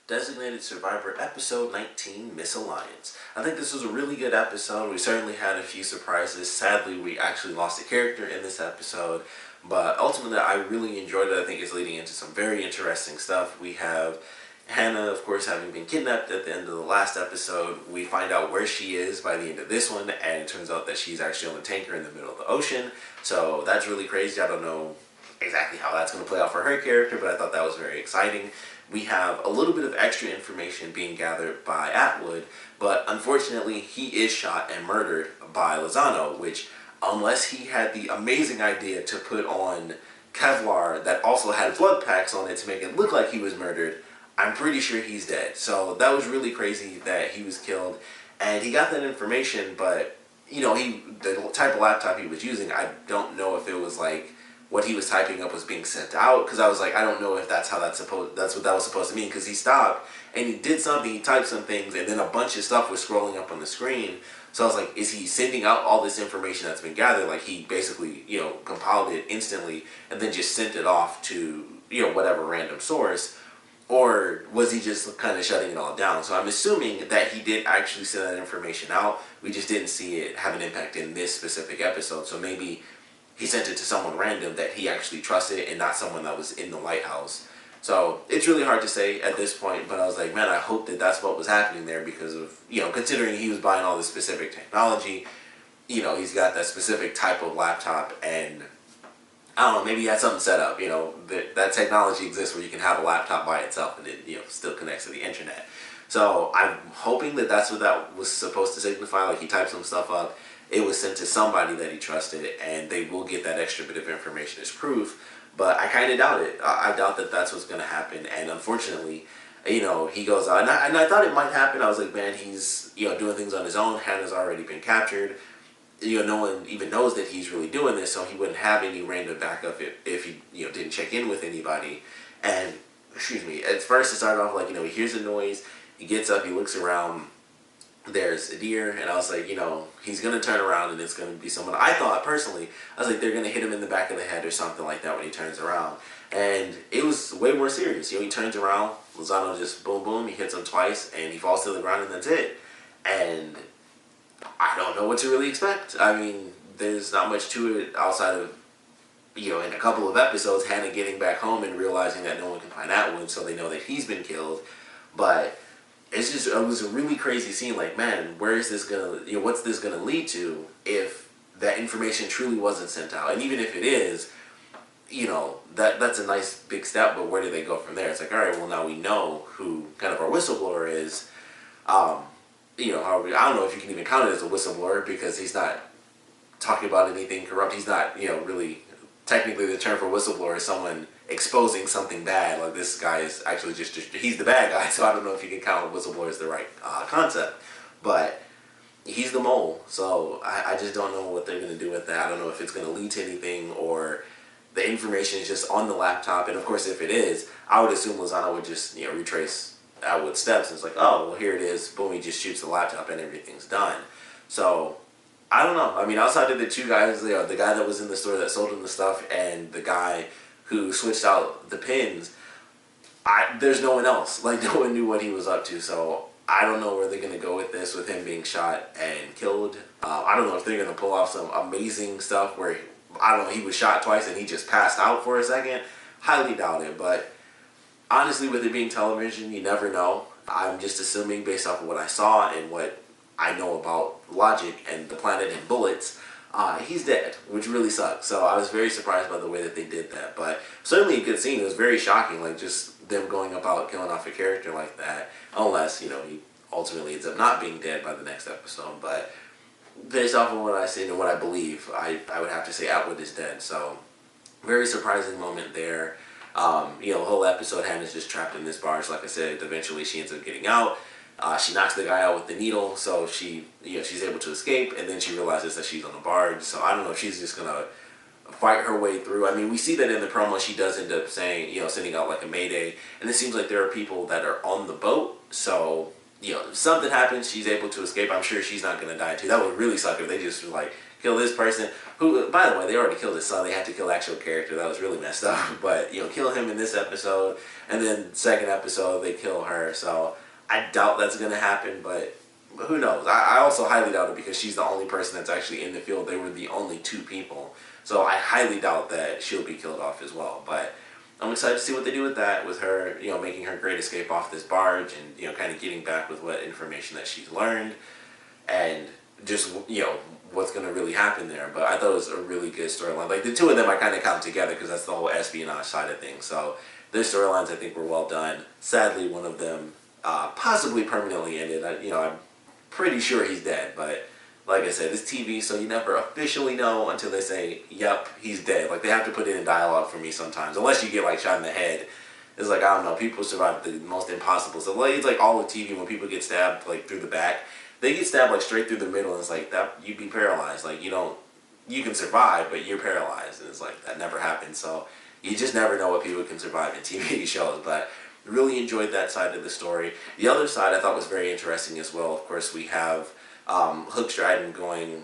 Designated Survivor Episode 19, Misalliance. I think this was a really good episode. We certainly had a few surprises. Sadly, we actually lost a character in this episode, but ultimately I really enjoyed it. I think it's leading into some very interesting stuff. We have Hannah, of course, having been kidnapped at the end of the last episode. We find out where she is by the end of this one, and it turns out that she's actually on a tanker in the middle of the ocean. So that's really crazy. I don't know exactly how that's going to play out for her character, but I thought that was very exciting. We have a little bit of extra information being gathered by Atwood, but unfortunately he is shot and murdered by Lozano, which, unless he had the amazing idea to put on Kevlar that also had blood packs on it to make it look like he was murdered, I'm pretty sure he's dead. So that was really crazy that he was killed, and he got that information, but the type of laptop he was using, I don't know if it was like what he was typing up was being sent out, because I was like, I don't know if that's what that was supposed to mean, because he stopped and he did something, he typed some things, and then a bunch of stuff was scrolling up on the screen. So I was like, is he sending out all this information that's been gathered? Like, he basically, compiled it instantly and then just sent it off to, whatever random source, or was he just kind of shutting it all down? So I'm assuming that he did actually send that information out. We just didn't see it have an impact in this specific episode. So maybe he sent it to someone random that he actually trusted and not someone that was in the lighthouse. So it's really hard to say at this point, but I was like, man, I hope that that's what was happening there, because of, considering he was buying all this specific technology, he's got that specific type of laptop, and I don't know, maybe he had something set up, that technology exists where you can have a laptop by itself and it, still connects to the internet. So I'm hoping that that's what that was supposed to signify. Like, he typed some stuff up, it was sent to somebody that he trusted, and they will get that extra bit of information as proof. But I kind of doubt it. I doubt that that's what's going to happen. And unfortunately, he goes out. And I thought it might happen. I was like, man, he's, doing things on his own. Hannah's already been captured. No one even knows that he's really doing this, so he wouldn't have any random backup if he, didn't check in with anybody. And, excuse me, at first it started off like, he hears a noise. He gets up, he looks around. There's a deer, and I was like, he's going to turn around and it's going to be someone. I thought, personally, I was like, they're going to hit him in the back of the head or something like that when he turns around. And it was way more serious. He turns around, Lozano just boom, boom, he hits him twice, and he falls to the ground, and that's it. And I don't know what to really expect. I mean, there's not much to it outside of, in a couple of episodes, Hannah getting back home and realizing that no one can find Atwood, so they know that he's been killed. But it was a really crazy scene. Like, man, where is this gonna, what's this gonna lead to if that information truly wasn't sent out? And even if it is, that's a nice big step, but where do they go from there? It's like, all right, well, now we know who kind of our whistleblower is. I don't know if you can even count it as a whistleblower, because he's not talking about anything corrupt. He's not, really, technically the term for whistleblower is someone exposing something bad. Like, this guy is actually he's the bad guy, so I don't know if you can count whistleblower as the right concept. But he's the mole, so I just don't know what they're going to do with that. I don't know if it's going to lead to anything, or the information is just on the laptop. And of course, if it is, I would assume Lozano would just, retrace Atwood's steps, and it's like, oh, well, here it is, boom, he just shoots the laptop and everything's done. So I don't know. I mean, outside of the two guys, the guy that was in the store that sold him the stuff, and the guy who switched out the pins, there's no one else. Like, no one knew what he was up to. So I don't know where they're going to go with this, with him being shot and killed. I don't know if they're going to pull off some amazing stuff where, I don't know, he was shot twice and he just passed out for a second. Highly doubt it. But honestly, with it being television, you never know. I'm just assuming, based off of what I saw and what I know about logic and the planet and bullets, he's dead, which really sucks. So I was very surprised by the way that they did that. But certainly a good scene. It was very shocking, like, just them going about killing off a character like that. Unless, he ultimately ends up not being dead by the next episode. But based off of what I've seen and what I believe, I would have to say Atwood is dead. So very surprising moment there. The whole episode, Hannah's just trapped in this barge. Like I said, eventually she ends up getting out. She knocks the guy out with the needle, so she's able to escape, and then she realizes that she's on a barge. So I don't know if she's just gonna fight her way through. I mean, we see that in the promo. She does end up saying, sending out like a mayday, and it seems like there are people that are on the boat. So if something happens, she's able to escape. I'm sure she's not gonna die too. That would really suck if they just like kill this person. Who, by the way, they already killed his son. They had to kill the actual character. That was really messed up. But, kill him in this episode. And then second episode, they kill her. So I doubt that's going to happen. But who knows? I also highly doubt it because she's the only person that's actually in the field. They were the only 2 people. So I highly doubt that she'll be killed off as well. But I'm excited to see what they do with that, with her, making her great escape off this barge and, kind of getting back with what information that she's learned and just, what's going to really happen there. But I thought it was a really good storyline. Like, the 2 of them I kind of count together because that's the whole espionage side of things. So their storylines, I think, were well done. Sadly, one of them possibly permanently ended. I'm pretty sure he's dead, but like I said, it's TV, so you never officially know until they say, yep, he's dead. Like, they have to put it in dialogue for me sometimes. Unless you get, like, shot in the head. It's like, I don't know, people survive the most impossible. So, like, it's like all of TV when people get stabbed, like, through the back. They get stabbed, like, straight through the middle, and it's like, that you'd be paralyzed. Like, you can survive, but you're paralyzed. And it's like, that never happens. So, you just never know what people can survive in TV shows. But really enjoyed that side of the story. The other side I thought was very interesting as well. Of course, we have Hookstraten going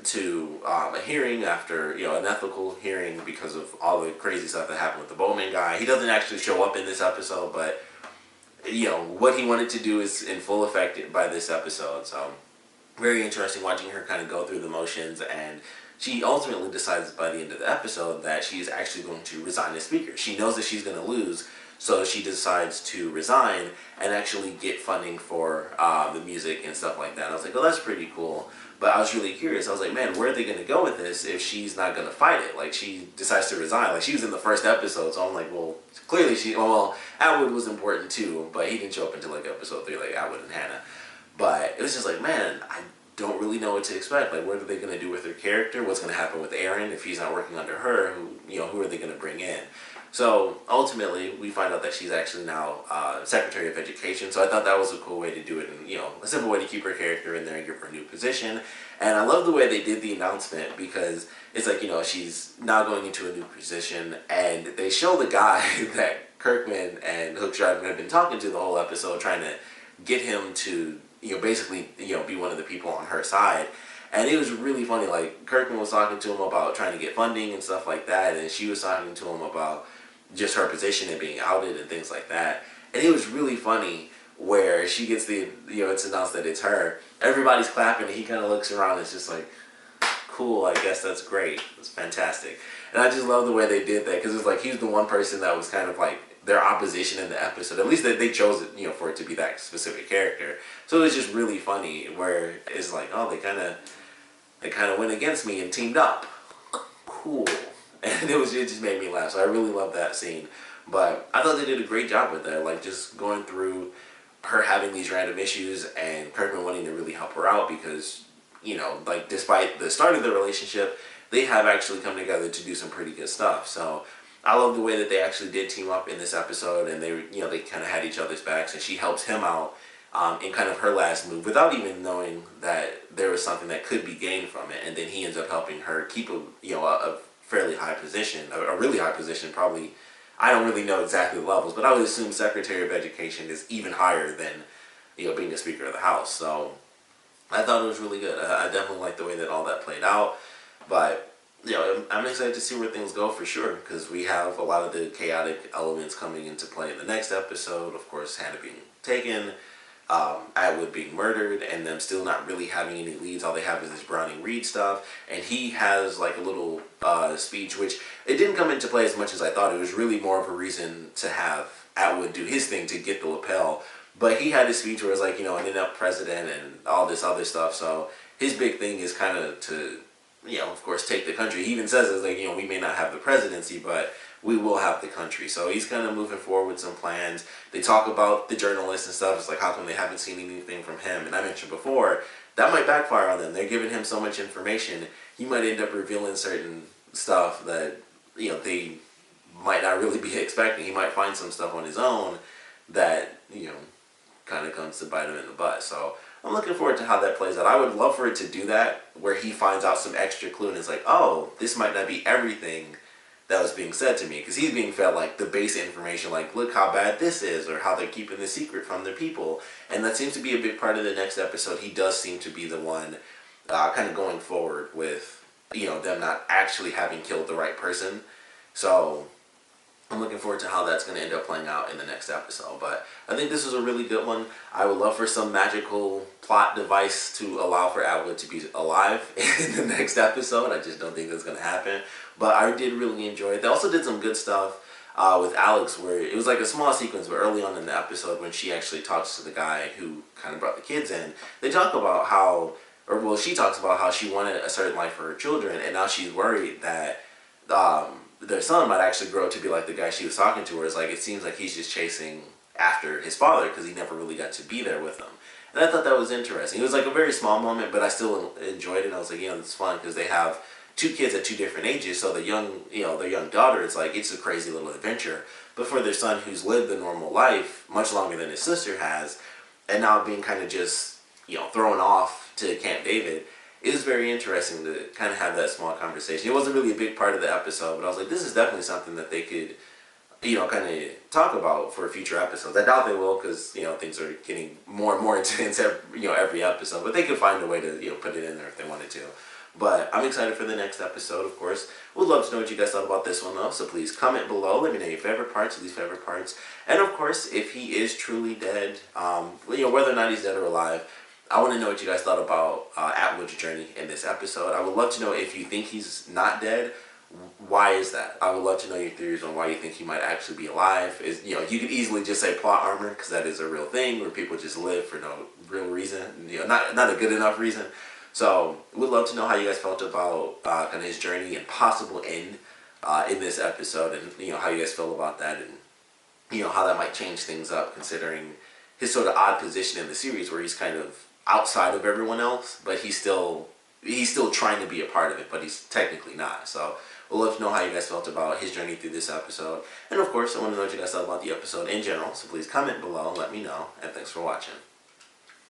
to a hearing after, an ethical hearing because of all the crazy stuff that happened with the Bowman guy. He doesn't actually show up in this episode, but, what he wanted to do is in full effect by this episode. So, very interesting watching her kind of go through the motions, and she ultimately decides by the end of the episode that she is actually going to resign as speaker. She knows that she's going to lose, so she decides to resign and actually get funding for the music and stuff like that. I was like, oh, that's pretty cool. But I was really curious. I was like, man, where are they going to go with this if she's not going to fight it? Like, she decides to resign. Like, she was in the first episode, so I'm like, well, clearly Atwood was important too, but he didn't show up until, like, episode 3, like Atwood and Hannah. But it was just like, man, I don't really know what to expect. Like, what are they going to do with her character? What's going to happen with Aaron if he's not working under her? Who are they going to bring in? So ultimately, we find out that she's actually now Secretary of Education. So I thought that was a cool way to do it, and a simple way to keep her character in there and give her a new position. And I love the way they did the announcement because it's like, she's now going into a new position, and they show the guy that Kirkman and Hookstraten have been talking to the whole episode, trying to get him to basically be one of the people on her side. And it was really funny. Like, Kirkman was talking to him about trying to get funding and stuff like that, and she was talking to him about just her position and being outed and things like that. And it was really funny where she gets the, it's announced that it's her. Everybody's clapping, and he kind of looks around and it's just like, cool, I guess that's great. It's fantastic. And I just love the way they did that because it's like he's the one person that was kind of like their opposition in the episode. At least they chose it, for it to be that specific character. So it was just really funny where it's like, oh, they kind of went against me and teamed up. Cool. And it just made me laugh. So I really love that scene. But I thought they did a great job with that. Like, just going through her having these random issues and Kirkman wanting to really help her out because, like, despite the start of the relationship, they have actually come together to do some pretty good stuff. So I love the way that they actually did team up in this episode, and they kind of had each other's backs, and she helps him out in kind of her last move without even knowing that there was something that could be gained from it. And then he ends up helping her keep a fairly high position, a really high position, probably. I don't really know exactly the levels, but I would assume Secretary of Education is even higher than, being a Speaker of the House. So I thought it was really good. I definitely like the way that all that played out. But, I'm excited to see where things go for sure, because we have a lot of the chaotic elements coming into play in the next episode. Of course, Hannah being taken, Atwood being murdered, and them still not really having any leads. All they have is this Browning Reed stuff, and he has like a little speech, which it didn't come into play as much as I thought. It was really more of a reason to have Atwood do his thing to get the lapel, but he had his speech where it was like, an inept president and all this other stuff. So his big thing is kind of to, of course, take the country. He even says it's like, we may not have the presidency, but we will have the country. So he's kind of moving forward with some plans. They talk about the journalists and stuff. It's like, how come they haven't seen anything from him? And I mentioned before, that might backfire on them. They're giving him so much information, he might end up revealing certain stuff that, they might not really be expecting. He might find some stuff on his own that, kind of comes to bite him in the butt. So I'm looking forward to how that plays out. I would love for it to do that, where he finds out some extra clue and it's like, oh, this might not be everything that was being said to me, because he's being fed like the base information, like, look how bad this is, or how they're keeping the secret from their people. And that seems to be a big part of the next episode. He does seem to be the one kind of going forward with, them not actually having killed the right person. So I'm looking forward to how that's going to end up playing out in the next episode. But I think this was a really good one. I would love for some magical plot device to allow for Atwood to be alive in the next episode. I just don't think that's going to happen. But I did really enjoy it. They also did some good stuff with Alex, where it was like a small sequence, but early on in the episode when she actually talks to the guy who kind of brought the kids in, they talk about how, she talks about how she wanted a certain life for her children, and now she's worried that their son might actually grow to be like the guy she was talking to. Where it's like, it seems like he's just chasing after his father because he never really got to be there with him. And I thought that was interesting. It was like a very small moment, but I still enjoyed it. I was like, it's fun because they have two kids at two different ages. So the young, their young daughter, it's like, it's a crazy little adventure. But for their son, who's lived the normal life much longer than his sister has, and now being kind of just, thrown off to Camp David, it was very interesting to kind of have that small conversation. It wasn't really a big part of the episode, but I was like, this is definitely something that they could, kind of talk about for future episodes. I doubt they will because, things are getting more and more intense every episode. But they could find a way to, put it in there if they wanted to. But I'm excited for the next episode, of course. Would love to know what you guys thought about this one, though. So please comment below. Let me know your favorite parts, least favorite parts. And, of course, if he is truly dead, whether or not he's dead or alive, I want to know what you guys thought about Atwood's journey in this episode. I would love to know if you think he's not dead. Why is that? I would love to know your theories on why you think he might actually be alive. You could easily just say plot armor, because that is a real thing where people just live for no real reason, not a good enough reason. So we'd love to know how you guys felt about kind of his journey and possible end in this episode, and how you guys feel about that, and how that might change things up considering his sort of odd position in the series where he's kind of outside of everyone else, but he's still trying to be a part of it, but he's technically not. So we'd love to know how you guys felt about his journey through this episode. And of course, I want to know what you guys thought about the episode in general, so please comment below and let me know. And thanks for watching.